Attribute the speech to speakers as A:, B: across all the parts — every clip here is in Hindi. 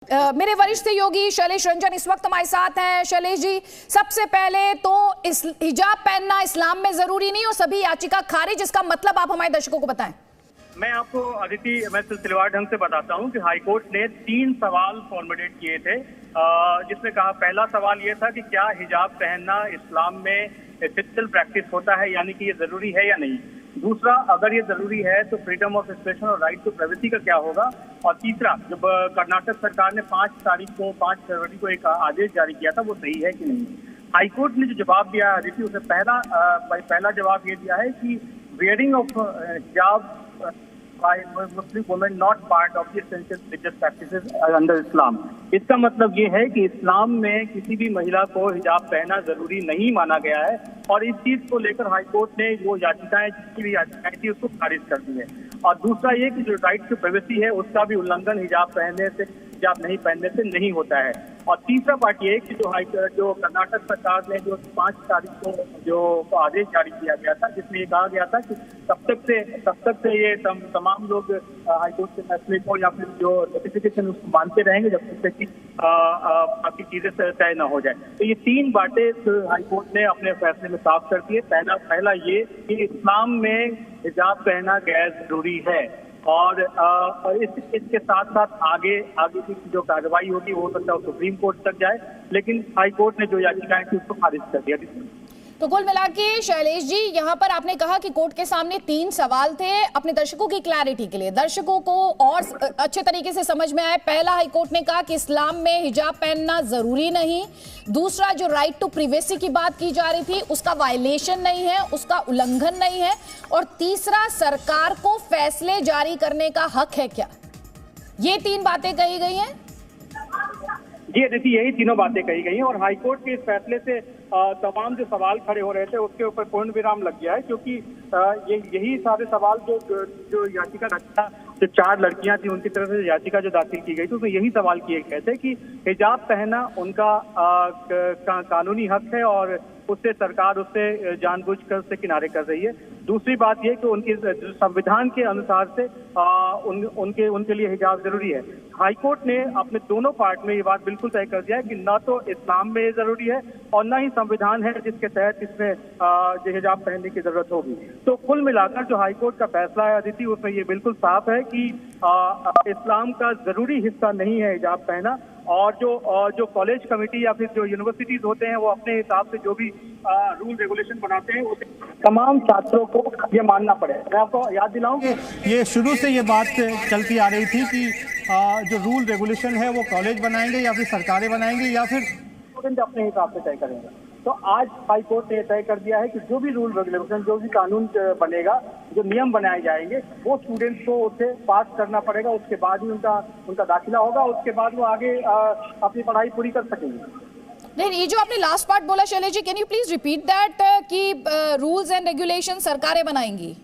A: मेरे वरिष्ठ सहयोगी शैलेश रंजन इस वक्त हमारे साथ हैं। शैलेश जी, सबसे पहले तो हिजाब पहनना इस्लाम में जरूरी नहीं और सभी याचिका खारिज, इसका मतलब आप हमारे दर्शकों को बताएं।
B: मैं आपको अदिति मैं सिलसिलेवार ढंग से बताता हूं कि हाईकोर्ट ने 3 सवाल फॉर्मुलेट किए थे, जिसमें कहा, पहला सवाल ये था कि क्या हिजाब पहनना इस्लाम में एथिकल प्रैक्टिस होता है, यानी कि ये जरूरी है या नहीं। दूसरा, अगर ये जरूरी है तो फ्रीडम ऑफ एक्सप्रेशन और राइट टू प्राइवेसी का क्या होगा। और तीसरा, जब कर्नाटक सरकार ने 5 फरवरी को एक आदेश जारी किया था, वो सही है कि नहीं। हाईकोर्ट ने जो जवाब दिया है अदिति, उसमें पहला जवाब ये दिया है कि वेयरिंग ऑफ हिजाब by Muslim women not part of the essential religious practices under Islam। इसका मतलब ये है कि इस्लाम में किसी भी महिला को हिजाब पहनना जरूरी नहीं माना गया है, और इस चीज को लेकर हाईकोर्ट ने वो याचिकाएं, जितनी भी याचिकाएं थी, उसको खारिज कर दी है। और दूसरा ये कि जो राइट टू प्राइवेसी है, उसका भी उल्लंघन हिजाब नहीं पहनने से नहीं होता है। और तीसरा बात ये कि जो कर्नाटक सरकार ने जो 5 तारीख को जो आदेश जारी किया गया था, जिसमें ये कहा गया था कि तब तक से ये तमाम लोग हाईकोर्ट के फैसले को या फिर जो नोटिफिकेशन उसको मानते रहेंगे जब तक कि बाकी चीजें तय न हो जाए। तो ये 3 बातें हाईकोर्ट ने अपने फैसले में साफ कर दी है। पहला ये कि इस्लाम में हिजाब पहनना गैर जरूरी है, और इसके साथ साथ आगे की जो कार्रवाई होगी वो हो सकता है सुप्रीम कोर्ट तक जाए, लेकिन हाई कोर्ट ने जो याचिकाएं थी उसको खारिज कर दिया।
A: तो कुल मिला के शैलेश जी, यहाँ पर आपने कहा कि कोर्ट के सामने 3 सवाल थे। अपने दर्शकों की क्लैरिटी के लिए, दर्शकों को और अच्छे तरीके से समझ में आए, पहला हाईकोर्ट ने कहा कि इस्लाम में हिजाब पहनना जरूरी नहीं। दूसरा, जो राइट टू प्राइवेसी की बात की जा रही थी, उसका वायलेशन नहीं है, उसका उल्लंघन नहीं है। और तीसरा, सरकार को फैसले जारी करने का हक है क्या। ये 3 बातें कही गई हैं।
B: जी देखिए, यही तीनों बातें कही गई हैं, और हाईकोर्ट के इस फैसले से तमाम जो सवाल खड़े हो रहे थे उसके ऊपर पूर्ण विराम लग गया है, क्योंकि यही सारे सवाल जो याचिका जो 4 लड़कियां थी उनकी तरफ से याचिका जो दाखिल की गई थी, उसमें यही सवाल किए गए थे कि हिजाब पहनना उनका कानूनी हक है और उससे सरकार उससे जानबूझकर उससे किनारे कर रही है। दूसरी बात यह कि उनके संविधान के अनुसार से उनके लिए हिजाब जरूरी है। हाईकोर्ट ने अपने दोनों पार्ट में ये बात बिल्कुल तय कर दिया है कि न तो इस्लाम में ये जरूरी है और न ही संविधान है जिसके तहत इसमें हिजाब पहनने की जरूरत होगी। तो कुल मिलाकर जो हाईकोर्ट का फैसला है अदिति, उसमें ये बिल्कुल साफ है कि इस्लाम का जरूरी हिस्सा नहीं है हिजाब पहना, और जो कॉलेज कमेटी या फिर जो यूनिवर्सिटीज होते हैं वो अपने हिसाब से जो भी रूल रेगुलेशन बनाते हैं उसे तमाम छात्रों को ये मानना पड़ेगा। मैं आपको याद दिलाऊं कि
C: ये शुरू से ये बात चलती आ रही थी कि जो रूल रेगुलेशन है वो कॉलेज बनाएंगे या फिर सरकारें बनाएंगी या फिर
B: स्टूडेंट अपने हिसाब से तय करेंगे। तो आज हाई कोर्ट ने तय कर दिया है कि जो भी रूल रेगुलेशन, जो भी कानून बनेगा, जो नियम बनाए जाएंगे, वो स्टूडेंट्स को उसे पास करना पड़ेगा। उसके बाद ही उनका दाखिला होगा, उसके बाद वो आगे अपनी पढ़ाई पूरी कर सकेंगे।
A: नहीं, ये जो आपने लास्ट पार्ट बोला Shailesh ji, can you please repeat that कि रूल्स एंड रेगुलेशन सरकारें बनाएंगी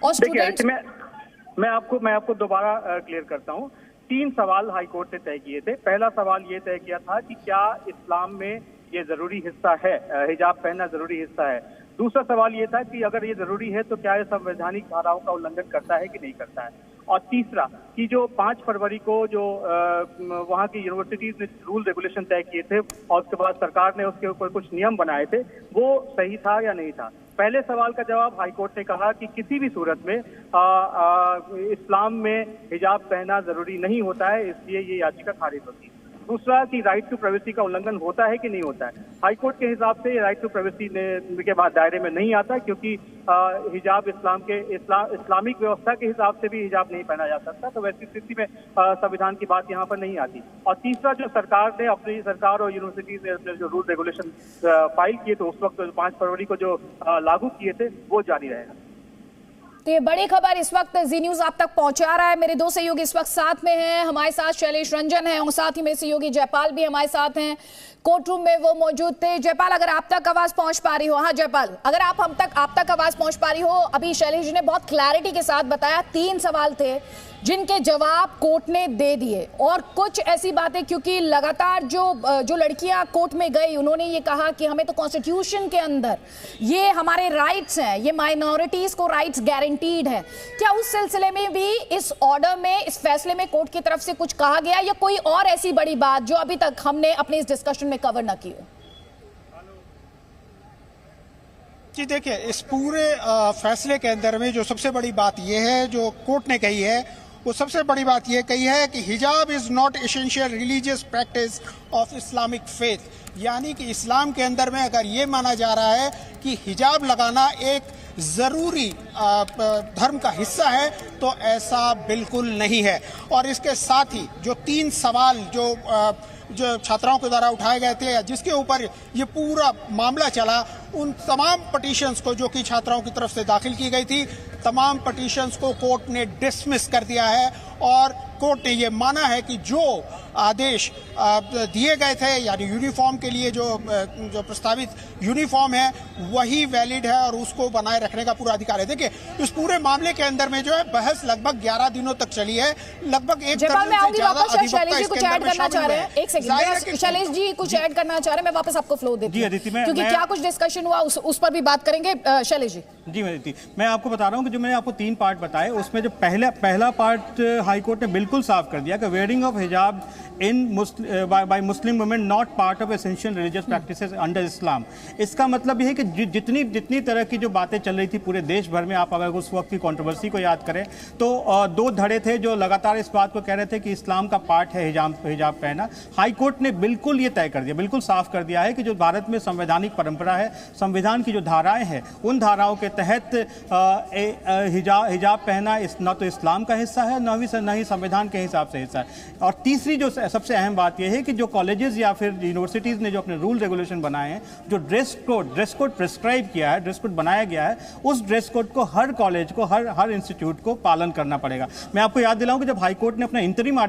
A: और स्टूडेंट्स।
B: मैं आपको दोबारा क्लियर करता हूँ। 3 सवाल हाईकोर्ट ने तय किए थे। पहला सवाल ये तय किया था कि क्या इस्लाम में ये जरूरी हिस्सा है, हिजाब पहनना जरूरी हिस्सा है। दूसरा सवाल ये था कि अगर ये जरूरी है तो क्या ये संवैधानिक धाराओं का उल्लंघन करता है कि नहीं करता है। और तीसरा कि जो 5 फरवरी को जो वहाँ की यूनिवर्सिटीज ने रूल रेगुलेशन तय किए थे और उसके बाद सरकार ने उसके ऊपर कुछ नियम बनाए थे, वो सही था या नहीं था। पहले सवाल का जवाब हाईकोर्ट ने कहा कि किसी भी सूरत में इस्लाम में हिजाब पहनना जरूरी नहीं होता है, इसलिए ये याचिका खारिज होती है। दूसरा कि राइट टू प्राइवेसी का उल्लंघन होता है कि नहीं होता है। हाईकोर्ट के हिसाब से राइट टू प्राइवेसी के बाद दायरे में नहीं आता, क्योंकि हिजाब इस्लामिक व्यवस्था के हिसाब से भी हिजाब नहीं पहना जा सकता, तो वैसी स्थिति में संविधान की बात यहाँ पर नहीं आती। और तीसरा, जो सरकार और यूनिवर्सिटीज ने जो रूल रेगुलेशन फाइल किए थे उस वक्त 5 फरवरी को जो लागू किए थे, वो जारी रहेगा।
A: तो ये बड़ी खबर इस वक्त जी न्यूज आप तक पहुंचा रहा है। मेरे 2 सहयोगी इस वक्त साथ में हैं। हमारे साथ शैलेश रंजन है और साथ ही मेरे सहयोगी जयपाल भी हमारे साथ हैं। कोर्ट रूम में वो मौजूद थे। जयपाल, अगर आप तक आवाज पहुंच पा रही हो। हाँ जयपाल, अगर आप तक आवाज पहुंच पा रही हो। अभी शैलेश जी ने बहुत क्लैरिटी के साथ बताया, 3 सवाल थे जिनके जवाब कोर्ट ने दे दिए, और कुछ ऐसी बातें, क्योंकि लगातार जो लड़कियां कोर्ट में गई उन्होंने ये कहा कि हमें तो कॉन्स्टिट्यूशन के अंदर ये हमारे राइट्स हैं, ये माइनॉरिटीज को राइट्स गारंटीड है। क्या उस सिलसिले में भी इस ऑर्डर में, इस फैसले में कोर्ट की तरफ से कुछ कहा गया, या कोई और ऐसी बड़ी बात जो अभी तक हमने अपने इस डिस्कशन में कवर न की हो?
D: जी देखिए, इस पूरे फैसले के अंदर में जो सबसे बड़ी बात यह है जो कोर्ट ने कही है, वो सबसे बड़ी बात यह कही है कि हिजाब is not essential religious practice of Islamic faith. यानी कि इस्लाम के अंदर में अगर ये माना जा रहा है कि हिजाब लगाना एक ज़रूरी धर्म का हिस्सा है, तो ऐसा बिल्कुल नहीं है। और इसके साथ ही जो 3 सवाल जो छात्राओं के द्वारा उठाए गए थे, जिसके ऊपर ये पूरा मामला चला, उन तमाम पटिशन्स को जो कि छात्राओं की तरफ से दाखिल की गई थी, तमाम पटिशन्स को कोर्ट ने डिसमिस कर दिया है। और कोर्ट ने ये माना है कि जो आदेश दिए गए थे, यानी यूनिफॉर्म के लिए जो प्रस्तावित यूनिफॉर्म है वही वैलिड है और उसको बनाए रखने का पूरा अधिकार है। देखिए, इस पूरे मामले के अंदर में जो है बहस लगभग 11 दिनों तक चली है। लगभग एक दर्जन से ज्यादा अधिवक्ता इसके अंदर में शामिल हैं।
A: एक सेकंड, शैलेश जी कुछ ऐड करना चाह रहे हैं, मैं वापस आपको फ्लो देती हूं, क्योंकि क्या कुछ डिस्कशन हुआ उस पर भी बात करेंगे। शैलेश जी।
C: अदिति, मैं आपको बता रहा हूं कि जो मैंने आपको 3 पार्ट बताए, उसमें जो पहला पार्ट हाईकोर्ट ने बिल्कुल साफ कर दिया कि wearing of hijab by Muslim women not part of essential religious practices under Islam. इसका मतलब यह है कि जितनी तरह की जो बातें चल रही थी पूरे देश भर में, आप अगर उस वक्त की कंट्रोवर्सी को याद करें तो 2 धड़े थे जो लगातार इस बात को कह रहे थे कि इस्लाम का पार्ट है हिजाब पहनना। हाई कोर्ट ने बिल्कुल ये तय कर दिया, बिल्कुल साफ कर दिया है कि जो भारत में संवैधानिक परंपरा है, संविधान की जो धाराएं हैं, उन धाराओं के तहत हिजाब पहनना न तो इस्लाम का हिस्सा है, न ही संविधान के हिसाब से हिस्सा है। और तीसरी जो सबसे अहम बात यह है कि जो कॉलेजेस या फिर यूनिवर्सिटीज़ ने जो अपने रूल रेगुलेशन बनाए हैं, जो ड्रेस कोड प्रिस्क्राइब किया है, ड्रेस कोड बनाया गया है, उस ड्रेस कोड को हर कॉलेज को, हर इंस्टीट्यूट को पालन करना पड़ेगा। मैं आपको याद दिलाऊं कि जब हाईकोर्ट ने अपना अंतरिम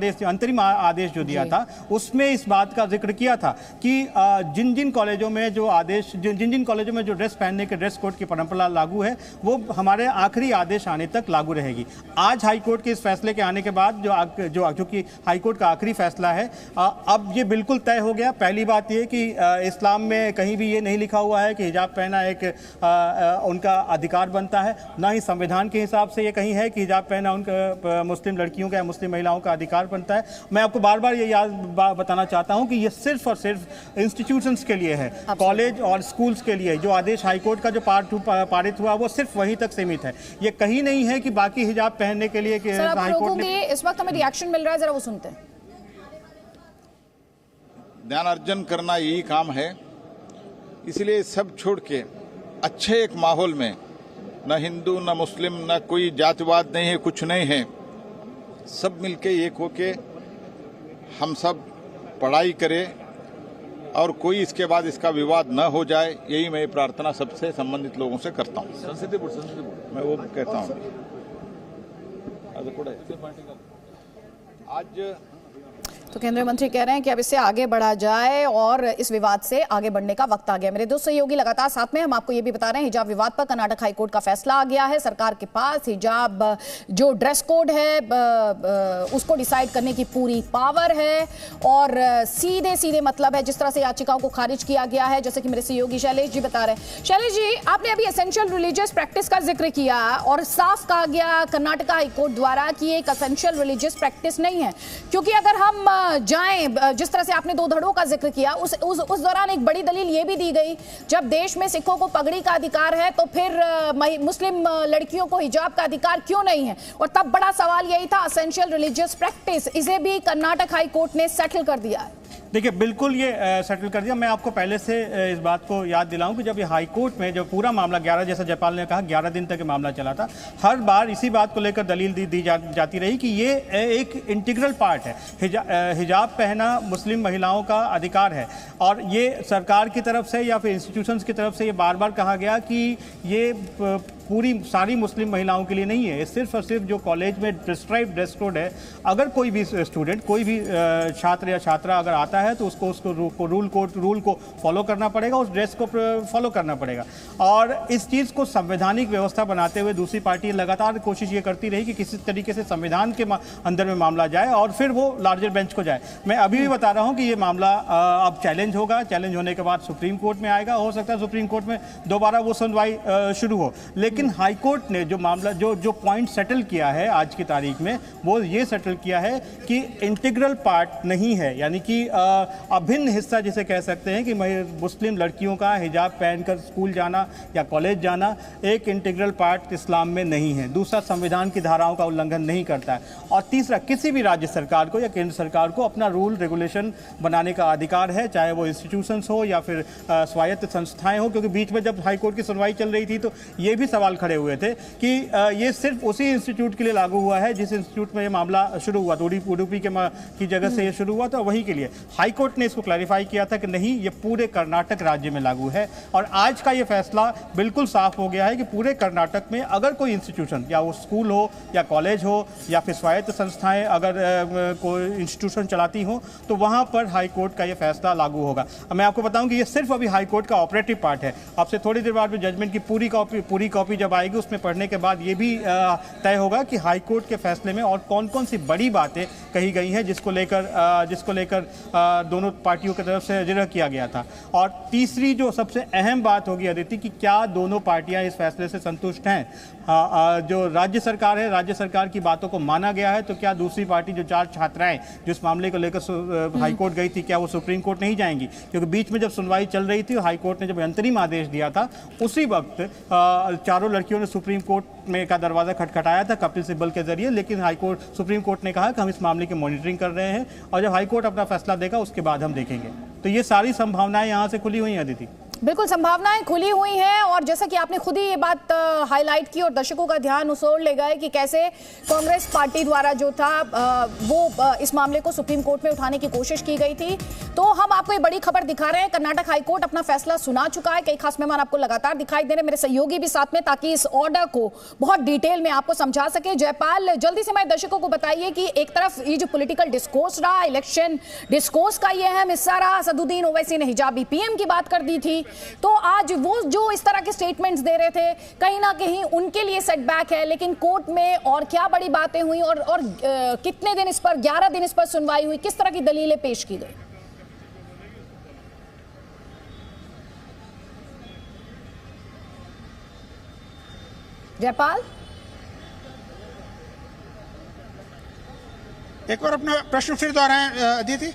C: आदेश जो दिया था, उसमें इस बात का जिक्र किया था कि जिन कॉलेजों में जिन कॉलेजों में जो ड्रेस पहनने के ड्रेस कोड की परंपरा लागू है, वो हमारे आखिरी आदेश आने तक लागू रहेगी। आज हाईकोर्ट के इस फैसले के आने के बाद जो कि हाईकोर्ट का आखिरी फैसला है, अब ये बिल्कुल तय हो गया। पहली बात ये कि इस्लाम में कहीं भी ये नहीं लिखा हुआ है कि हिजाब पहना एक उनका अधिकार बनता है, ना ही संविधान के हिसाब से ये कहीं है कि हिजाब पहना उनका मुस्लिम लड़कियों का या मुस्लिम महिलाओं का अधिकार बनता है। मैं आपको बार बार ये बताना चाहता हूँ कि ये सिर्फ और सिर्फ इंस्टीट्यूशंस के लिए है, कॉलेज और स्कूल्स के लिए। जो आदेश हाईकोर्ट का जो पारित हुआ वो सिर्फ वहीं तक सीमित है, ये कहीं नहीं है कि बाकी हिजाब पहनने के लिए हाईकोर्ट ने।
A: इस वक्त हमें रिएक्शन मिल रहा है, जरा वो सुनते हैं।
E: ज्ञान अर्जन करना यही काम है, इसलिए सब छोड़ के अच्छे एक माहौल में, न हिंदू न मुस्लिम न कोई जातिवाद नहीं है, कुछ नहीं है, सब मिलके एक होके हम सब पढ़ाई करें और कोई इसके बाद इसका विवाद न हो जाए, यही मैं प्रार्थना सबसे संबंधित लोगों से करता हूँ। संसदीय बोर्ड मैं वो कहता हूँ। आज
A: तो केंद्रीय मंत्री कह रहे हैं कि अब इससे आगे बढ़ा जाए और इस विवाद से आगे बढ़ने का वक्त आ गया। मेरे दो सहयोगी लगातार साथ में, हम आपको ये भी बता रहे हैं, हिजाब विवाद पर कर्नाटक हाईकोर्ट का फैसला आ गया है। सरकार के पास हिजाब जो ड्रेस कोड है उसको डिसाइड करने की पूरी पावर है और सीधे मतलब है जिस तरह से याचिकाओं को खारिज किया गया है, जैसे कि मेरे सहयोगी शैलेश जी बता रहे हैं। शैलेश जी, आपने अभी एसेंशियल रिलीजियस प्रैक्टिस का जिक्र किया और साफ कहा गया कर्नाटक हाईकोर्ट द्वारा कि एक एसेंशियल रिलीजियस प्रैक्टिस नहीं है, क्योंकि अगर हम जाएं, जिस तरह से आपने 2 धड़ों का जिक्र किया, उस दौरान एक बड़ी दलील ये भी दी गई, जब देश में सिखों को पगड़ी का अधिकार है तो फिर मुस्लिम लड़कियों को हिजाब का अधिकार क्यों नहीं है? और तब बड़ा सवाल यही था एसेंशियल रिलीजियस प्रैक्टिस। इसे भी कर्नाटक हाई कोर्ट ने सेटल कर दिया है।
C: देखिए, बिल्कुल ये सेटल कर दिया। मैं आपको पहले से इस बात को याद दिलाऊं कि जब ये हाई कोर्ट में जो पूरा मामला 11, जैसा जयपाल ने कहा, 11 दिन तक ये मामला चला था, हर बार इसी बात को लेकर दलील दी जाती रही कि ये एक इंटीग्रल पार्ट है, हिजाब पहना मुस्लिम महिलाओं का अधिकार है। और ये सरकार की तरफ से या फिर इंस्टीट्यूशंस की तरफ से ये बार बार कहा गया कि ये पूरी सारी मुस्लिम महिलाओं के लिए नहीं है। ये सिर्फ और सिर्फ जो कॉलेज में प्रिस्क्राइब ड्रेस कोड है, अगर कोई भी स्टूडेंट, कोई भी छात्र या छात्रा अगर आता है तो उसको रूल को फॉलो करना पड़ेगा, उस ड्रेस को फॉलो करना पड़ेगा। और इस चीज़ को संवैधानिक व्यवस्था बनाते हुए दूसरी पार्टी लगातार कोशिश ये करती रही कि किसी तरीके से संविधान के अंदर में मामला जाए और फिर वो लार्जर बेंच को जाए। मैं अभी भी बता रहा हूँ कि ये मामला अब चैलेंज होगा, चैलेंज होने के बाद सुप्रीम कोर्ट में आएगा, हो सकता है सुप्रीम कोर्ट में दोबारा वो सुनवाई शुरू हो। लेकिन हाई कोर्ट ने जो मामला जो पॉइंट सेटल किया है आज की तारीख में, वो ये सेटल किया है कि इंटीग्रल पार्ट नहीं है, यानी कि अभिन्न हिस्सा जिसे कह सकते हैं कि मुस्लिम लड़कियों का हिजाब पहनकर स्कूल जाना या कॉलेज जाना एक इंटीग्रल पार्ट इस्लाम में नहीं है। दूसरा, संविधान की धाराओं का उल्लंघन नहीं करता है। और तीसरा, किसी भी राज्य सरकार को या केंद्र सरकार को अपना रूल रेगुलेशन बनाने का अधिकार है, चाहे वो इंस्टीट्यूशंस हो या फिर स्वायत्त संस्थाएं हो। क्योंकि बीच में जब हाईकोर्ट की सुनवाई चल रही थी तो ये भी सवाल खड़े हुए थे कि ये सिर्फ उसी इंस्टीट्यूट के लिए लागू हुआ है जिस इंस्टीट्यूट में ये मामला शुरू हुआ, तो उडुपी की जगह से ये शुरू हुआ, तो वही के लिए हाईकोर्ट ने इसको क्लैरिफाई किया था कि नहीं, ये पूरे कर्नाटक राज्य में लागू है। और आज का ये फैसला बिल्कुल साफ हो गया है कि पूरे कर्नाटक में अगर कोई इंस्टीट्यूशन, या वो स्कूल हो या कॉलेज हो या फिर स्वायत्त संस्थाएं अगर कोई इंस्टीट्यूशन चलाती हो, तो वहां पर हाई कोर्ट का ये फैसला लागू होगा। मैं आपको बताऊं कि ये सिर्फ अभी हाई कोर्ट का ऑपरेटिव पार्ट है। आपसे थोड़ी देर बाद में जजमेंट की पूरी कॉपी जब आएगी, उसमें पढ़ने के बाद ये भी तय होगा कि हाई कोर्ट के फैसले में और कौन कौन सी बड़ी बातें कही गई हैं जिसको लेकर दोनों पार्टियों की तरफ से जिक्र किया गया था। और तीसरी जो सबसे अहम बात होगी अदिति, कि क्या दोनों पार्टियां इस फैसले से संतुष्ट हैं। जो राज्य सरकार है, राज्य सरकार की बातों को माना गया है, तो क्या दूसरी पार्टी जो 4 छात्राएं जिस मामले को लेकर हाईकोर्ट गई थी, क्या वो सुप्रीम कोर्ट नहीं जाएंगी? क्योंकि बीच में जब सुनवाई चल रही थी, हाईकोर्ट ने जब अंतरिम आदेश दिया था, उसी वक्त चारों लड़कियों ने सुप्रीम कोर्ट में का दरवाजा खटखटाया था कपिल सिब्बल के जरिए। लेकिन सुप्रीम कोर्ट ने कहा कि हम इस मामले की मॉनिटरिंग कर रहे हैं और जब हाईकोर्ट अपना फैसला देगा उसके बाद हम देखेंगे। तो ये सारी संभावनाएं यहाँ से खुली हुई हैं अदिति।
A: बिल्कुल संभावनाएं खुली हुई हैं। और जैसा कि आपने खुद ही ये बात हाईलाइट की और दर्शकों का ध्यान उस ओर ले गए कि कैसे कांग्रेस पार्टी द्वारा जो था वो इस मामले को सुप्रीम कोर्ट में उठाने की कोशिश की गई थी। तो हम आपको ये बड़ी खबर दिखा रहे हैं, कर्नाटक हाईकोर्ट अपना फैसला सुना चुका है। कई खास मेहमान आपको लगातार दिखाई दे रहे हैं, मेरे सहयोगी भी साथ में, ताकि इस ऑर्डर को बहुत डिटेल में आपको समझा सके। जयपाल, जल्दी से हमारे दर्शकों को बताइए कि एक तरफ ये जो पॉलिटिकल डिस्कोर्स रहा, इलेक्शन डिस्कोर्स का ये अहम हिस्सा रहा, असदुद्दीन ओवैसी ने हिजाबी पीएम की बात कर दी थी, तो आज वो जो इस तरह के स्टेटमेंट्स दे रहे थे, कहीं ना कहीं उनके लिए सेटबैक है। लेकिन कोर्ट में और क्या बड़ी बातें हुई और कितने दिन इस पर, 11 दिन इस पर सुनवाई हुई, किस तरह की दलीलें पेश की गई? जयपाल,
D: एक बार अपना प्रश्न फिर दोहराएं अदिति।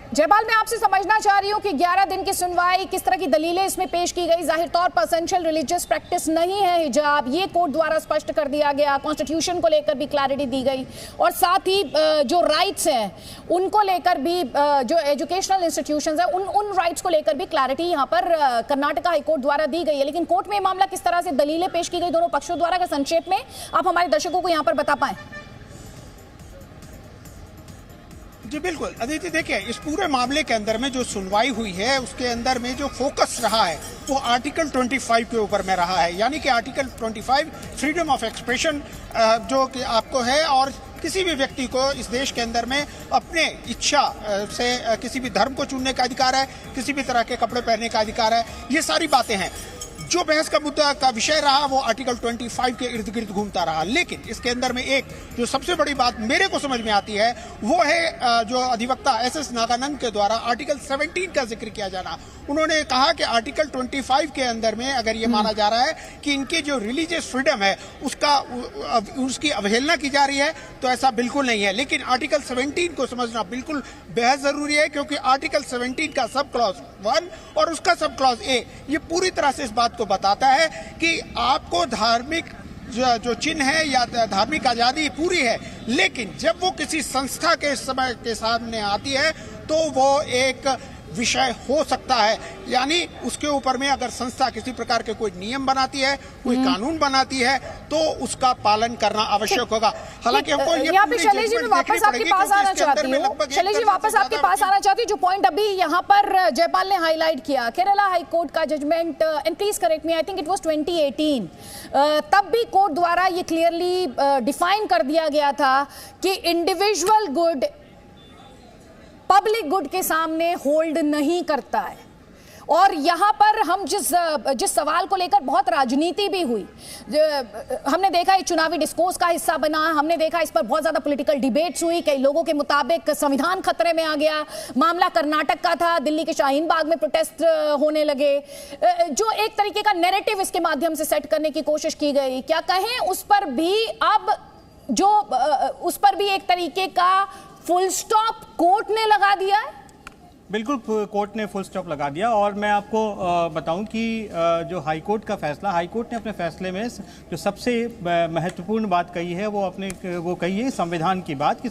A: जयपाल, मैं आपसे समझना चाह रही हूँ कि 11 दिन की सुनवाई, किस तरह की दलीलें इसमें पेश की गई। जाहिर तौर पर एसेंशियल रिलीजियस प्रैक्टिस नहीं है हिजाब, ये कोर्ट द्वारा स्पष्ट कर दिया गया। कॉन्स्टिट्यूशन को लेकर भी क्लैरिटी दी गई और साथ ही जो राइट्स हैं उनको लेकर भी, जो एजुकेशनल इंस्टीट्यूशंस हैं उन राइट्स को लेकर भी क्लैरिटी यहाँ पर कर्नाटक हाईकोर्ट द्वारा दी गई है। लेकिन कोर्ट में मामला किस तरह से दलीलें पेश की गई दोनों पक्षों द्वारा, अगर संक्षेप में आप हमारे दर्शकों को यहाँ पर बता पाएं।
D: जी बिल्कुल अदिति, देखिए इस पूरे मामले के अंदर में जो सुनवाई हुई है उसके अंदर में जो फोकस रहा है वो आर्टिकल 25 के ऊपर में रहा है। यानी कि आर्टिकल 25 फ्रीडम ऑफ एक्सप्रेशन जो कि आपको है, और किसी भी व्यक्ति को इस देश के अंदर में अपने इच्छा से किसी भी धर्म को चुनने का अधिकार है, किसी भी तरह के कपड़े पहनने का अधिकार है। ये सारी बातें हैं। जो बहस का मुद्दा का विषय रहा वो आर्टिकल 25 के इर्द गिर्द घूमता रहा। लेकिन इसके अंदर में एक जो सबसे बड़ी बात मेरे को समझ में आती है वो है जो अधिवक्ता एसएस नागानंद के द्वारा आर्टिकल 17 का जिक्र किया जाना। उन्होंने कहा कि आर्टिकल 25 के अंदर में अगर ये माना जा रहा है कि इनकी जो रिलीजियस फ्रीडम है उसकी अवहेलना की जा रही है, तो ऐसा बिल्कुल नहीं है। लेकिन आर्टिकल 17 को समझना बिल्कुल बेहद जरूरी है, क्योंकि आर्टिकल 17 का सब क्लॉज 1 और उसका सब क्लॉज ए ये पूरी तरह से इस बात को बताता है कि आपको धार्मिक जो चिन्ह है या धार्मिक आजादी पूरी है, लेकिन जब वो किसी संस्था के समय के सामने आती है तो वो एक विषय हो सकता है। यानी उसके ऊपर में अगर संस्था किसी प्रकार के कोई नियम बनाती है, कोई कानून बनाती है, तो उसका पालन करना आवश्यक होगा। हालांकि हमको
A: यहाँ पे शैलेश जी, मैं वापस आपके पास आना चाहती हूँ। शैलेश जी, वापस आपके पास आना चाहती हूँ। जो पॉइंट अभी यहाँ पर जयपाल ने हाईलाइट किया, केरला हाई कोर्ट का judgement, and please correct me, I think it was 2018, तब भी कोर्ट द्वारा ये क्लियरली डिफाइन कर दिया गया था कि इंडिविजुअल गुड पब्लिक गुड के सामने होल्ड नहीं करता है। और यहाँ पर हम जिस सवाल को लेकर बहुत राजनीति भी हुई, हमने देखा ये चुनावी डिस्कोर्स का हिस्सा बना, हमने देखा इस पर बहुत ज्यादा पॉलिटिकल डिबेट्स हुई, कई लोगों के मुताबिक संविधान खतरे में आ गया। मामला कर्नाटक का था, दिल्ली के शाहीन बाग में प्रोटेस्ट होने लगे, जो एक तरीके का नैरेटिव इसके माध्यम से सेट करने की कोशिश की गई। क्या कहें उस पर भी अब उस पर भी एक तरीके का फुल स्टॉप कोर्ट ने लगा दिया है?
C: बिल्कुल, कोर्ट ने फुल स्टॉप लगा दिया। और मैं आपको बताऊं कि जो हाई कोर्ट का फैसला, हाई कोर्ट ने अपने फैसले में जो सबसे महत्वपूर्ण बात कही है वो कही है संविधान की बात, कि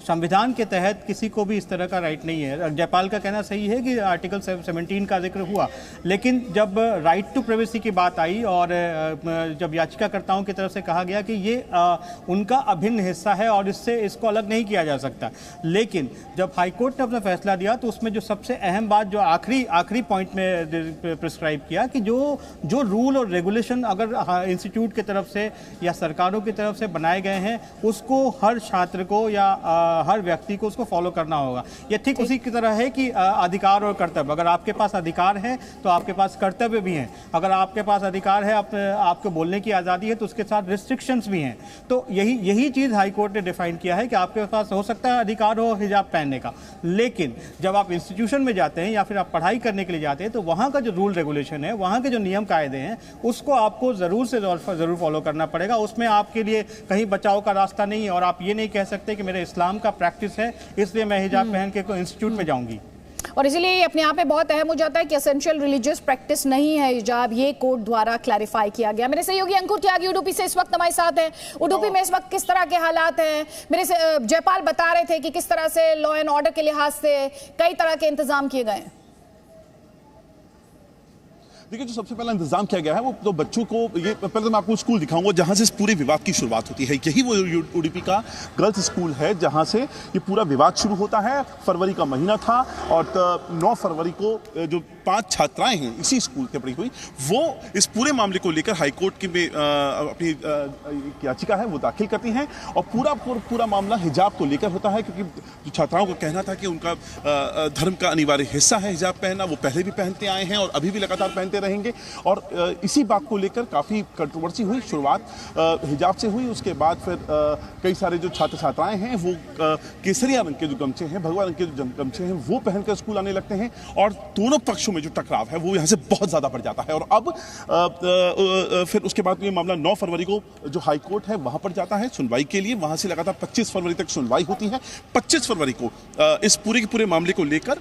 C: संविधान के तहत किसी को भी इस तरह का राइट नहीं है। जयपाल का कहना सही है कि आर्टिकल 17 का जिक्र हुआ, लेकिन जब राइट टू प्राइवेसी की बात आई और जब याचिकाकर्ताओं की तरफ से कहा गया कि ये उनका अभिन्न हिस्सा है और इसको अलग नहीं किया जा सकता, लेकिन जब हाई कोर्ट ने अपना फैसला दिया तो उसमें जो सबसे अहम बात जो आखिरी पॉइंट में प्रिस्क्राइब किया कि जो रूल और रेगुलेशन अगर इंस्टीट्यूट की तरफ से या सरकारों की तरफ से बनाए गए हैं, उसको हर छात्र को या हर व्यक्ति को उसको फॉलो करना होगा। ये ठीक उसी की तरह है कि अधिकार और कर्तव्य, अगर आपके पास अधिकार है तो आपके पास कर्तव्य भी हैं। अगर आपके पास अधिकार है, आपको बोलने की आज़ादी है, तो उसके साथ रिस्ट्रिक्शंस भी हैं। तो यही चीज़ हाई कोर्ट ने डिफाइन किया है कि आपके पास हो सकता है अधिकार हो हिजाब पहनने का, लेकिन जब आप इंस्टीट्यूशन में जाते हैं या फिर आप पढ़ाई करने के लिए जाते हैं तो वहाँ का जो रूल रेगुलेशन है, वहाँ के जो नियम कायदे हैं, उसको आपको ज़रूर से ज़रूर फॉलो करना पड़ेगा। उसमें आपके लिए कहीं बचाव का रास्ता नहीं है और आप ये नहीं कह सकते कि मेरे इस्लाम का प्रैक्टिस है इसलिए मैं हिजाब पहन के इंस्टीट्यूट में जाऊँगी।
A: और इसलिए ये अपने आप में बहुत अहम हो जाता है कि एसेंशियल रिलीजियस प्रैक्टिस नहीं है हिजाब, ये कोर्ट द्वारा क्लैरिफाई किया गया। मेरे सहयोगी अंकुर त्यागी उडुपी से इस वक्त हमारे साथ हैं। उडुपी में इस वक्त किस तरह के हालात हैं? मेरे से जयपाल बता रहे थे कि किस तरह से लॉ एंड ऑर्डर के लिहाज से कई तरह के इंतजाम किए गए हैं।
F: देखिए, जो सबसे पहला इंतजाम किया गया है वो तो बच्चों को, ये पहले तो मैं आपको स्कूल दिखाऊंगा जहां से इस पूरे विवाद की शुरुआत होती है। यही वो उडुपी का गर्ल्स स्कूल है जहां से ये पूरा विवाद शुरू होता है। फरवरी का महीना था और 9 फरवरी को जो 5 छात्राएं हैं इसी स्कूल के पढ़ी हुई, वो इस पूरे मामले को लेकर हाईकोर्ट में अपनी याचिका है वो दाखिल करती हैं और पूरा मामला हिजाब को लेकर होता है, क्योंकि जो छात्राओं का कहना था कि उनका धर्म का अनिवार्य हिस्सा है हिजाब पहनना, वो पहले भी पहनते आए हैं और अभी भी लगातार पहनते रहेंगे। और इसी बात को लेकर काफ़ी कंट्रोवर्सी हुई। शुरुआत हिजाब से हुई, उसके बाद फिर कई सारे जो छात्र छात्राएं हैं वो केसरिया रंग के जो गमछे हैं, भगवा रंग के जो गमछे हैं वो पहनकर स्कूल आने लगते हैं और दोनों पक्षों में जो टकराव है वो यहाँ से बहुत ज़्यादा बढ़ जाता है। और अब फिर उसके बाद ये मामला 9 फरवरी को जो हाई कोर्ट है वहाँ पर जाता है सुनवाई के लिए। वहाँ से लगातार 25 फरवरी तक सुनवाई होती है। 25 फरवरी को इस पूरे के पूरे मामले को लेकर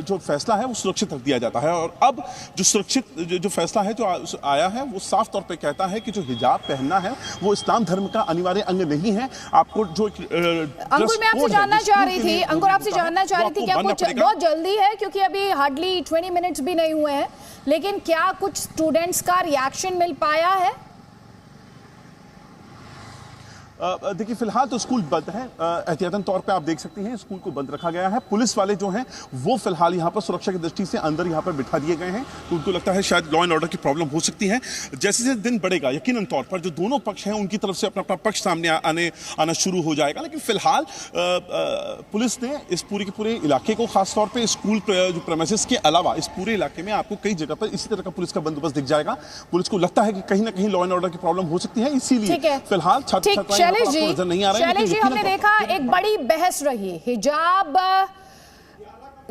F: जो फैसला है वो सुरक्षित रख दिया जाता है। और अब जो फैसला है जो आया है वो साफ तौर पे कहता है कि जो हिजाब पहनना है वो इस्लाम धर्म का अनिवार्य अंग नहीं है। आपको जो
A: अंकुर, मैं आपसे जानना चाह रही थी, अंकुर आपसे जानना चाह रही थी, क्या कुछ बहुत जल्दी है क्योंकि अभी हार्डली 20 मिनट्स भी नहीं हुए हैं, लेकिन क्या कुछ स्टूडेंट्स का रिएक्शन मिल पाया है?
F: देखिए, फिलहाल तो स्कूल बंद है। एहतियातन तौर पे आप देख सकते हैं स्कूल को बंद रखा गया है। पुलिस वाले जो हैं वो फिलहाल यहाँ पर सुरक्षा की दृष्टि से अंदर यहाँ पर बिठा दिए गए हैं, तो उनको लगता है शायद लॉ एंड ऑर्डर की प्रॉब्लम हो सकती है। जैसे जैसे दिन बढ़ेगा यकीनन तौर पर जो दोनों पक्ष हैं उनकी तरफ से अपना पक्ष सामने आना शुरू हो जाएगा। लेकिन फिलहाल पुलिस ने इस पूरे के पूरे इलाके को, खासतौर पर स्कूल जो प्रेमिसेस के अलावा इस पूरे इलाके में आपको कई जगह पर इसी तरह का पुलिस का बंदोबस्त दिख जाएगा। पुलिस को लगता है कि कहीं ना कहीं लॉ एंड ऑर्डर की प्रॉब्लम हो सकती है, इसीलिए फिलहाल छात्र
A: शैलेश जी, हमने देखा एक बड़ी बहस रही हिजाब,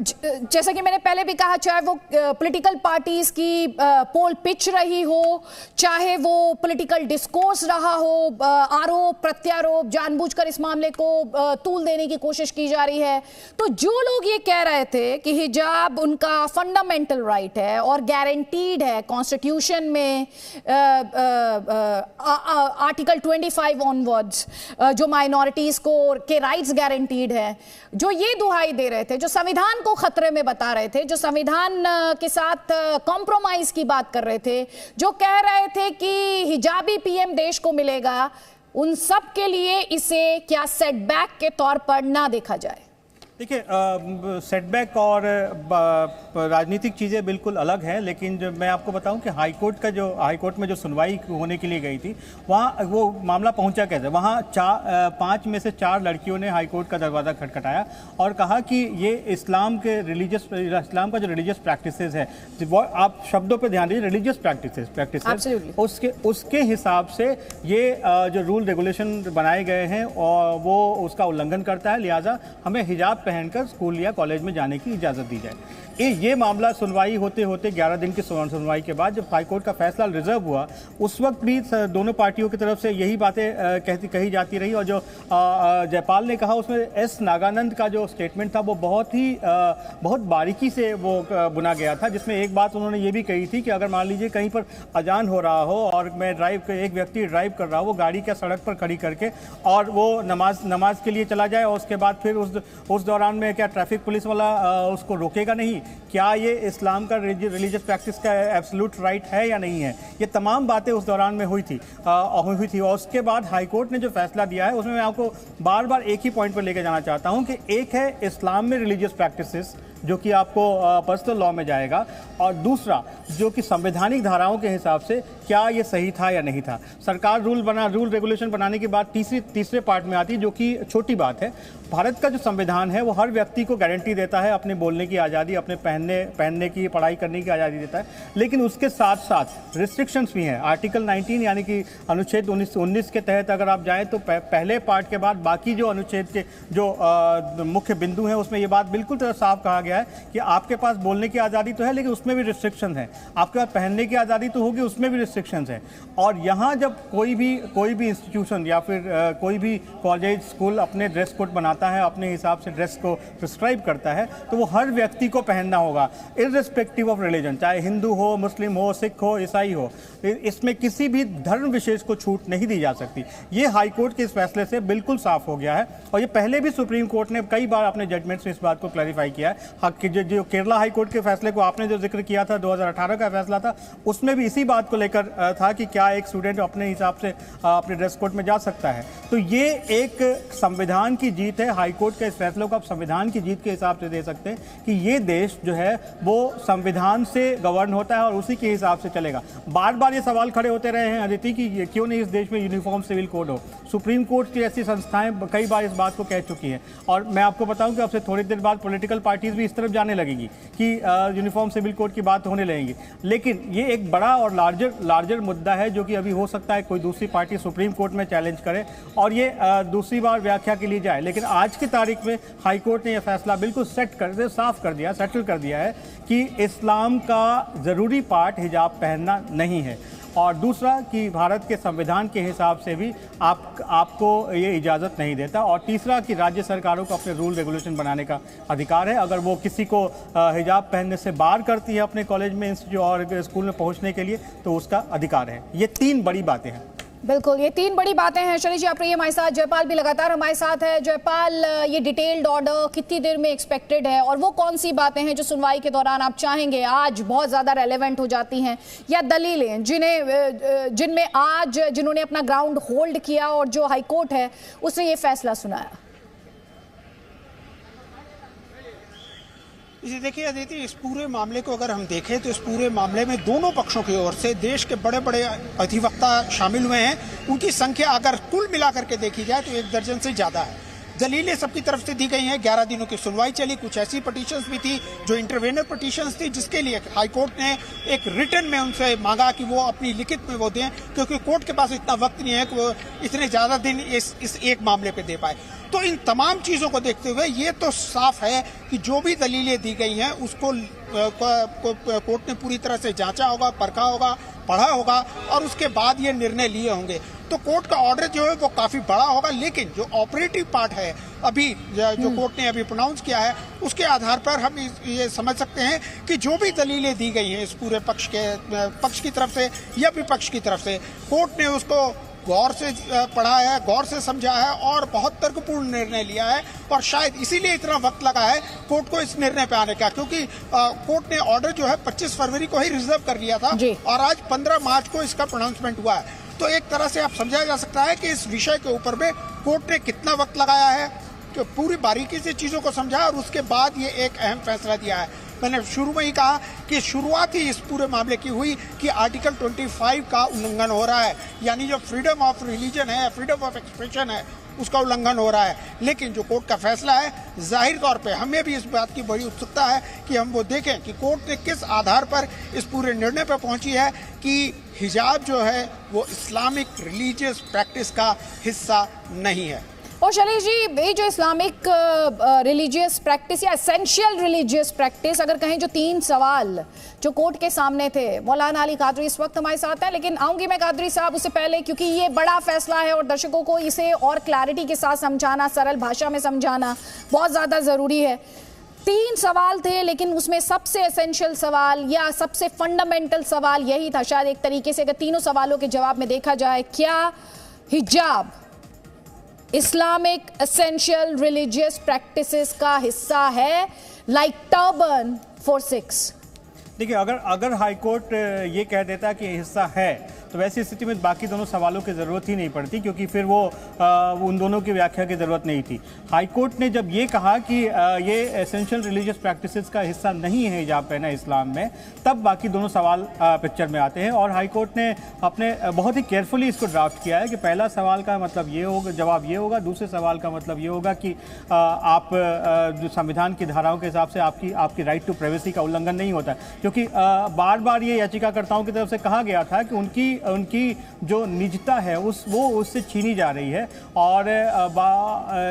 A: जैसा कि मैंने पहले भी कहा, चाहे वो पॉलिटिकल पार्टीज की पोल पिच रही हो, चाहे वो पॉलिटिकल डिस्कोर्स रहा हो, आरोप प्रत्यारोप, जानबूझकर इस मामले को तूल देने की कोशिश की जा रही है। तो जो लोग ये कह रहे थे कि हिजाब उनका फंडामेंटल राइट है और गारंटीड है कॉन्स्टिट्यूशन में आर्टिकल 25 ऑनवर्ड्स, जो माइनॉरिटीज को के राइट्स गारंटीड है, जो ये दुहाई दे रहे थे, जो संविधान को खतरे में बता रहे थे, जो संविधान के साथ कॉम्प्रोमाइज की बात कर रहे थे, जो कह रहे थे कि हिजाबी पीएम देश को मिलेगा, उन सब के लिए इसे क्या सेटबैक के तौर पर ना देखा जाए?
C: देखिए, सेटबैक और राजनीतिक चीज़ें बिल्कुल अलग हैं, लेकिन जब मैं आपको बताऊं कि हाईकोर्ट में जो सुनवाई होने के लिए गई थी, वहाँ वो मामला पहुंचा कैसे? वहाँ 5 में से 4 लड़कियों ने हाईकोर्ट का दरवाज़ा खटखटाया और कहा कि ये इस्लाम का जो रिलीजियस प्रैक्टिसेस है, वो आप शब्दों पर ध्यान दीजिए, रिलीजियस प्रैक्टिसेस, उसके हिसाब से ये जो रूल रेगुलेशन बनाए गए हैं और वो उसका उल्लंघन करता है, लिहाजा हमें हिजाब पहनकर स्कूल या कॉलेज में जाने की इजाज़त दी जाए। ये मामला सुनवाई होते होते 11 दिन की सुनवाई के बाद जब हाईकोर्ट का फैसला रिजर्व हुआ, उस वक्त भी दोनों पार्टियों की तरफ से यही बातें कही जाती रही। और जो जयपाल ने कहा, उसमें एस नागानंद का जो स्टेटमेंट था वो बहुत बारीकी से वो बुना गया था, जिसमें एक बात उन्होंने ये भी कही थी कि अगर मान लीजिए कहीं पर अजान हो रहा हो और एक व्यक्ति ड्राइव कर रहा हो, वो गाड़ी क्या सड़क पर खड़ी करके और वो नमाज के लिए चला जाए और उसके बाद फिर उस दौरान में क्या ट्रैफिक पुलिस वाला उसको रोकेगा नहीं? क्या ये इस्लाम का रिलीजियस प्रैक्टिस का एब्सोल्यूट राइट है या नहीं है? ये तमाम बातें उस दौरान में हुई थी। और उसके बाद हाईकोर्ट ने जो फैसला दिया है, उसमें मैं आपको बार बार एक ही पॉइंट पर लेकर जाना चाहता हूं कि एक है इस्लाम में रिलीजियस प्रैक्टिसेस, जो कि आपको पर्सनल लॉ में जाएगा, और दूसरा जो कि संवैधानिक धाराओं के हिसाब से क्या ये सही था या नहीं था। सरकार रूल रेगुलेशन बनाने के बाद तीसरे पार्ट में आती है, जो कि छोटी बात है। भारत का जो संविधान है वो हर व्यक्ति को गारंटी देता है अपने बोलने की आज़ादी, अपने पहनने की, पढ़ाई करने की आज़ादी देता है, लेकिन उसके साथ साथ रिस्ट्रिक्शंस भी हैं। आर्टिकल 19 यानी कि अनुच्छेद 19 के तहत अगर आप जाएं तो पहले पार्ट के बाद बाकी जो अनुच्छेद के जो मुख्य बिंदु हैं, उसमें ये बात बिल्कुल साफ कहा गया है कि आपके पास बोलने की आज़ादी तो है, लेकिन उसमें भी रिस्ट्रिक्शन है। आपके पास पहनने की आज़ादी तो होगी, उसमें भी रिस्ट्रिक्शंस हैं। और यहाँ जब कोई भी इंस्टीट्यूशन या फिर कोई भी कॉलेज, स्कूल अपने ड्रेस कोड बनाता है, अपने हिसाब से ड्रेस को प्रिस्क्राइब करता है, तो वो हर व्यक्ति को पहनना होगा, इर्रिस्पेक्टिव ऑफ रिलीजन, चाहे हिंदू हो, मुस्लिम हो, सिख हो, ईसाई हो। इसमें किसी भी धर्म विशेष को छूट नहीं दी जा सकती। ये हाईकोर्ट के इस फैसले से बिल्कुल साफ हो गया है, और ये पहले भी सुप्रीम कोर्ट ने कई बार अपने जजमेंट से इस बात को क्लैरिफाई किया है। जो केरला हाईकोर्ट के फैसले को आपने जो जिक्र किया था, 2018 का फैसला था, उसमें भी इसी बात को लेकर था कि क्या एक स्टूडेंट अपने हिसाब से अपने ड्रेस कोड में जा सकता है। तो ये एक संविधान की जीत है। हाईकोर्ट के इस फैसले को आप संविधान की जीत के हिसाब से दे सकते हैं कि ये देश जो है वो संविधान से गवर्न होता है और उसी के हिसाब से चलेगा। बार बार ये सवाल खड़े होते रहे हैं अदिति कि क्यों नहीं इस देश में यूनिफॉर्म सिविल कोड हो। सुप्रीम कोर्ट की ऐसी संस्थाएं कई बार इस बात को कह चुकी हैं, और मैं आपको बताऊं कि अब से थोड़ी देर बाद पॉलिटिकल पार्टीज भी इस तरफ जाने लगेगी कि यूनिफॉर्म सिविल कोड की बात होने लगेगी। लेकिन ये एक बड़ा और लार्जर मुद्दा है, जो कि अभी हो सकता है कोई दूसरी पार्टी सुप्रीम कोर्ट में चैलेंज करे और ये दूसरी बार व्याख्या के लिए जाए। लेकिन आज की तारीख में हाईकोर्ट ने यह फैसला बिल्कुल साफ कर दिया, सेटल कर दिया है कि इस्लाम का ज़रूरी पार्ट हिजाब पहनना नहीं है, और दूसरा कि भारत के संविधान के हिसाब से भी आपको ये इजाज़त नहीं देता, और तीसरा कि राज्य सरकारों को अपने रूल रेगुलेशन बनाने का अधिकार है। अगर वो किसी को हिजाब पहनने से बाहर करती है अपने कॉलेज में, इंस्टीट्यूट और स्कूल में पहुंचने के लिए, तो उसका अधिकार है। ये 3 बड़ी बातें हैं।
A: बिल्कुल, ये 3 बड़ी बातें हैं। शैलेश जी आप रहिए हमारे साथ, जयपाल भी लगातार हमारे साथ है। जयपाल, ये डिटेल्ड ऑर्डर कितनी देर में एक्सपेक्टेड है, और वो कौन सी बातें हैं जो सुनवाई के दौरान आप चाहेंगे आज बहुत ज़्यादा रेलेवेंट हो जाती हैं, या दलीलें जिनमें आज जिन्होंने अपना ग्राउंड होल्ड किया और जो हाईकोर्ट है उसने ये फैसला सुनाया?
D: इसे देखिए अदिति, इस पूरे मामले को अगर हम देखें तो इस पूरे मामले में दोनों पक्षों की ओर से देश के बड़े बड़े अधिवक्ता शामिल हुए हैं। उनकी संख्या अगर कुल मिलाकर के देखी जाए तो 1 दर्जन से ज़्यादा है। दलीलें सबकी तरफ से दी गई हैं। 11 दिनों की सुनवाई चली। कुछ ऐसी पिटीशंस भी थी जो इंटरवेनर पिटीशंस थी, जिसके लिए हाईकोर्ट ने एक रिटन में उनसे मांगा कि वो अपनी लिखित में वो दें, क्योंकि कोर्ट के पास इतना वक्त नहीं है कि वो इतने ज़्यादा दिन इस एक मामले पे दे पाए। तो इन तमाम चीज़ों को देखते हुए ये तो साफ है कि जो भी दलीलें दी गई हैं उसको कोर्ट ने पूरी तरह से जांचा होगा, परखा होगा, पढ़ा होगा, और उसके बाद ये निर्णय लिए होंगे। तो कोर्ट का ऑर्डर जो है वो काफ़ी बड़ा होगा, लेकिन जो ऑपरेटिव पार्ट है अभी जो कोर्ट ने अभी प्रोनाउंस किया है, उसके आधार पर हम ये समझ सकते हैं कि जो भी दलीलें दी गई हैं इस पूरे पक्ष की तरफ से या विपक्ष की तरफ से, कोर्ट ने उसको गौर से पढ़ा है, गौर से समझा है और बहुत तर्कपूर्ण निर्णय लिया है। और शायद इसीलिए इतना वक्त लगा है कोर्ट को इस निर्णय पे आने का, क्योंकि कोर्ट ने ऑर्डर जो है 25 फरवरी को ही रिजर्व कर लिया था और आज 15 मार्च को इसका प्रोनाउंसमेंट हुआ है। तो एक तरह से आप समझा जा सकता है कि इस विषय के ऊपर में कोर्ट ने कितना वक्त लगाया है, कि पूरी बारीकी से चीजों को समझा और उसके बाद ये एक अहम फैसला दिया है। मैंने शुरू में ही कहा कि शुरुआत ही इस पूरे मामले की हुई कि आर्टिकल 25 का उल्लंघन हो रहा है, यानी जो फ्रीडम ऑफ रिलीजन है, फ्रीडम ऑफ एक्सप्रेशन है, उसका उल्लंघन हो रहा है। लेकिन जो कोर्ट का फैसला है, जाहिर तौर पे हमें भी इस बात की बड़ी उत्सुकता है कि हम वो देखें कि कोर्ट ने किस आधार पर इस पूरे निर्णय पर पहुंची है कि हिजाब जो है वो इस्लामिक रिलीजियस प्रैक्टिस का हिस्सा नहीं है।
A: और शैलेश जी, ये जो इस्लामिक रिलीजियस प्रैक्टिस या एसेंशियल रिलीजियस प्रैक्टिस, अगर कहें जो 3 सवाल जो कोर्ट के सामने थे, मौलाना अली कादरी इस वक्त हमारे साथ हैं, लेकिन आऊंगी मैं कादरी साहब उससे पहले, क्योंकि ये बड़ा फैसला है और दर्शकों को इसे और क्लैरिटी के साथ समझाना, सरल भाषा में समझाना बहुत ज़्यादा ज़रूरी है। 3 सवाल थे, लेकिन उसमें सबसे एसेंशियल सवाल या सबसे फंडामेंटल सवाल यही था शायद एक तरीके से, अगर तीनों सवालों के जवाब में देखा जाए, क्या हिजाब इस्लामिक एसेंशियल रिलीजियस प्रैक्टिसेस का हिस्सा है, लाइक टर्बन फॉर सिख्स?
C: देखिए, अगर हाई कोर्ट ये कह देता कि हिस्सा है, तो वैसी स्थिति में बाकी दोनों सवालों की ज़रूरत ही नहीं पड़ती, क्योंकि फिर वो उन दोनों की व्याख्या की ज़रूरत नहीं थी। हाई कोर्ट ने जब ये कहा कि ये एसेंशियल रिलीजियस प्रैक्टिसेस का हिस्सा नहीं है हिजाब पहना इस्लाम में, तब बाकी दोनों सवाल पिक्चर में आते हैं। और हाई कोर्ट ने अपने बहुत ही केयरफुली इसको ड्राफ्ट किया है कि पहला सवाल का मतलब ये होगा, जवाब ये होगा, दूसरे सवाल का मतलब ये होगा कि आप जो संविधान की धाराओं के हिसाब से आपकी राइट टू प्राइवेसी का उल्लंघन नहीं होता, क्योंकि बार बार ये याचिकाकर्ताओं की तरफ से कहा गया था कि उनकी जो निजता है वो उससे छीनी जा रही है। और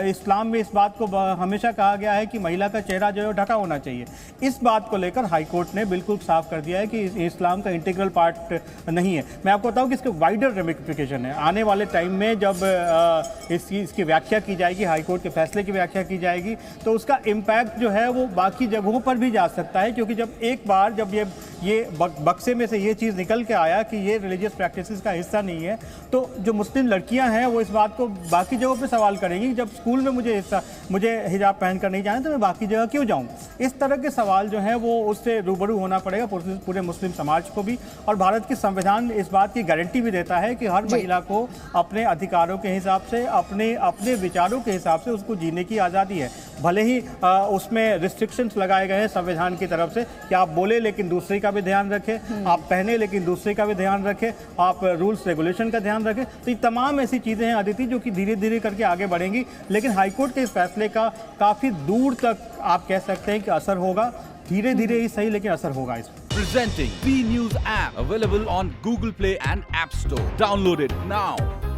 C: इस्लाम में इस बात को हमेशा कहा गया है कि महिला का चेहरा जो है ढका होना चाहिए। इस बात को लेकर हाई कोर्ट ने बिल्कुल साफ कर दिया है कि इस्लाम का इंटीग्रल पार्ट नहीं है। मैं आपको बताऊं कि इसके वाइडर रेमिफिकेशन है। आने वाले टाइम में जब इसकी व्याख्या की जाएगी, हाई कोर्ट के फैसले की व्याख्या की जाएगी, तो उसका इम्पैक्ट जो है वो बाकी जगहों पर भी जा सकता है, क्योंकि जब एक बार जब ये बक्से में से ये चीज़ निकल के आया कि ये रिलीजियस प्रैक्टिसेस का हिस्सा नहीं है, तो जो मुस्लिम लड़कियां हैं वो इस बात को बाकी जगहों पे सवाल करेंगी, जब स्कूल में मुझे हिजाब पहन कर नहीं जाना तो मैं बाकी जगह क्यों जाऊं। इस तरह के सवाल जो हैं वो उससे रूबरू होना पड़ेगा पूरे मुस्लिम समाज को भी। और भारत की संविधान इस बात की गारंटी भी देता है कि हर महिला को अपने अधिकारों के हिसाब से, अपने विचारों के हिसाब से उसको जीने की आज़ादी है। भले ही उसमें रिस्ट्रिक्शंस लगाए गए हैं संविधान की तरफ से कि आप बोले लेकिन दूसरे का भी ध्यान रखें, आप पहने लेकिन दूसरे का भी ध्यान रखें, आप रूल्स रेगुलेशन का ध्यान रखें। तो ये तमाम ऐसी चीज़ें हैं अदिति जो कि धीरे धीरे करके आगे बढ़ेंगी, लेकिन हाईकोर्ट के इस फैसले का काफ़ी दूर तक आप कह सकते हैं कि असर होगा। धीरे धीरे ही सही, लेकिन असर होगा इस पर।
G: Presenting B News app available on Google Play and App Store. Download it now.